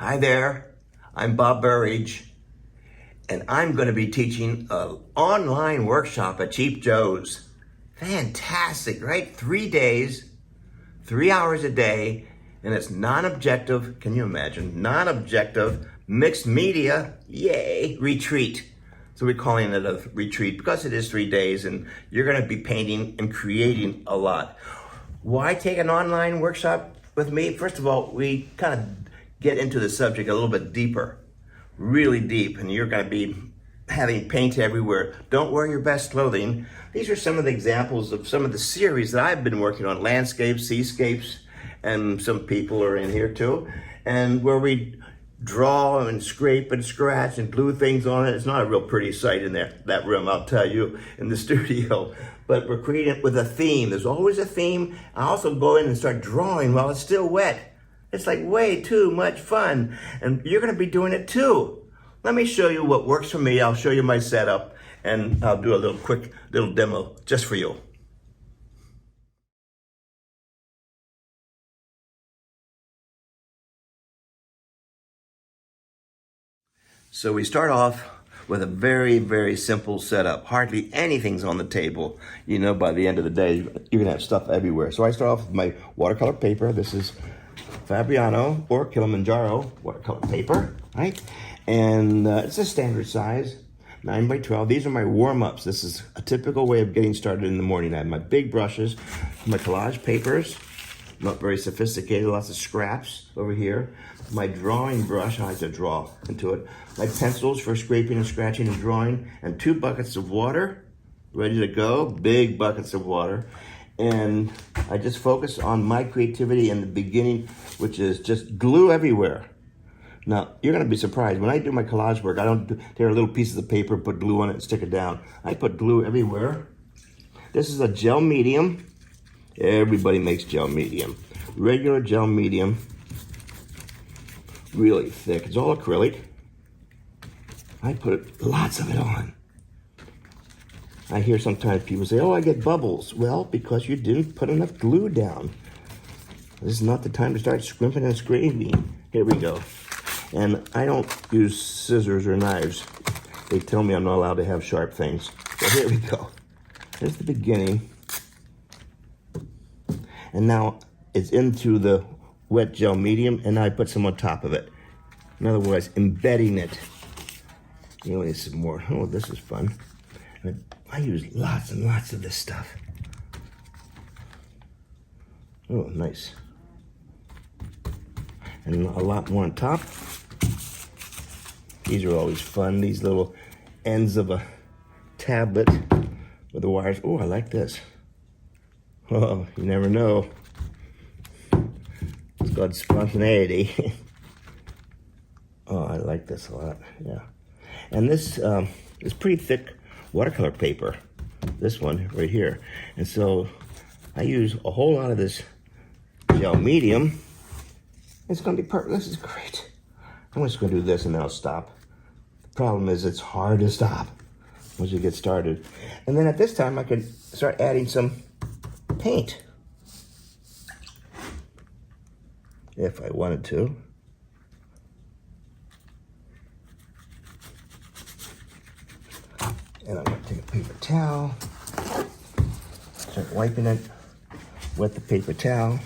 Hi there, I'm Bob Burridge, and I'm going to be teaching an online workshop at Cheap Joe's. Fantastic, right? 3 days, 3 hours a day, and it's non-objective, can you imagine? Non-objective, mixed media, yay, retreat. So we're calling it a retreat because it is 3 days and you're going to be painting and creating a lot. Why take an online workshop with me? First of all, we kind of get into the subject a little bit deeper, really deep, and you're going to be having paint everywhere. Don't wear your best clothing. These are some of the examples of some of the series that I've been working on, landscapes, seascapes, and some people are in here too, and where we draw and scrape and scratch and glue things on it. It's not a real pretty sight in there, that room, I'll tell you, in the studio. But we're creating it with a theme. There's always a theme. I also go in and start drawing while it's still wet. It's like way too much fun. And you're gonna be doing it too. Let me show you what works for me. I'll show you my setup and I'll do a quick little demo just for you. So we start off with a very, very simple setup. Hardly anything's on the table. You know, by the end of the day, you're gonna have stuff everywhere. So I start off with my watercolor paper. This is Fabriano or Kilimanjaro watercolor paper, right? And it's a standard size, 9 by 12. These are my warm-ups. This is a typical way of getting started in the morning. I have my big brushes, my collage papers, not very sophisticated, lots of scraps over here. My drawing brush, I like to draw into it. My pencils for scraping and scratching and drawing, and 2 buckets of water, ready to go, big buckets of water. And I just focus on my creativity in the beginning, which is just glue everywhere. Now, you're gonna be surprised. When I do my collage work, I don't tear little pieces of paper, put glue on it and stick it down. I put glue everywhere. This is a gel medium. Everybody makes gel medium. Regular gel medium, really thick. It's all acrylic. I put lots of it on. I hear sometimes people say, oh, I get bubbles. Well, because you didn't put enough glue down. This is not the time to start scrimping and scraping. Here we go. And I don't use scissors or knives. They tell me I'm not allowed to have sharp things. So here we go. Here's the beginning. And now it's into the wet gel medium, and I put some on top of it. In other words, embedding it. Really, some more. Oh, this is fun. And I use lots and lots of this stuff. Oh, nice. And a lot more on top. These are always fun. These little ends of a tablet with the wires. Oh, I like this. Oh, you never know. It's called spontaneity. Oh, I like this a lot, yeah. And this is pretty thick watercolor paper, this one right here. And so I use a whole lot of this gel medium. It's gonna be perfect. This is great. I'm just gonna do this and then I'll stop. The problem is it's hard to stop once you get started. And then at this time I can start adding some paint if I wanted to. And I'm going to take a paper towel, start wiping it, wet the paper towel.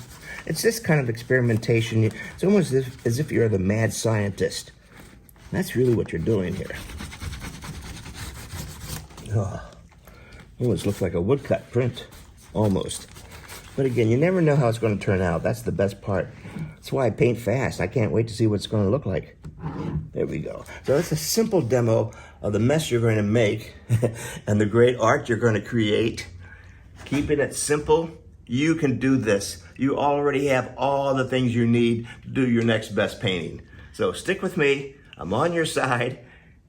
It's this kind of experimentation. It's almost as if you're the mad scientist. That's really what you're doing here. Oh, almost looks like a woodcut print, almost. But again, you never know how it's going to turn out. That's the best part. That's why I paint fast. I can't wait to see what it's going to look like. There we go. So it's a simple demo of the mess you're going to make and the great art you're going to create. Keeping it simple. You can do this. You already have all the things you need to do your next best painting. So stick with me. I'm on your side,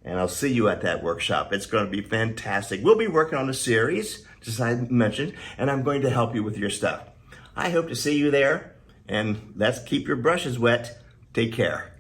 and I'll see you at that workshop. It's going to be fantastic. We'll be working on a series, just as I mentioned, and I'm going to help you with your stuff. I hope to see you there, and let's keep your brushes wet. Take care.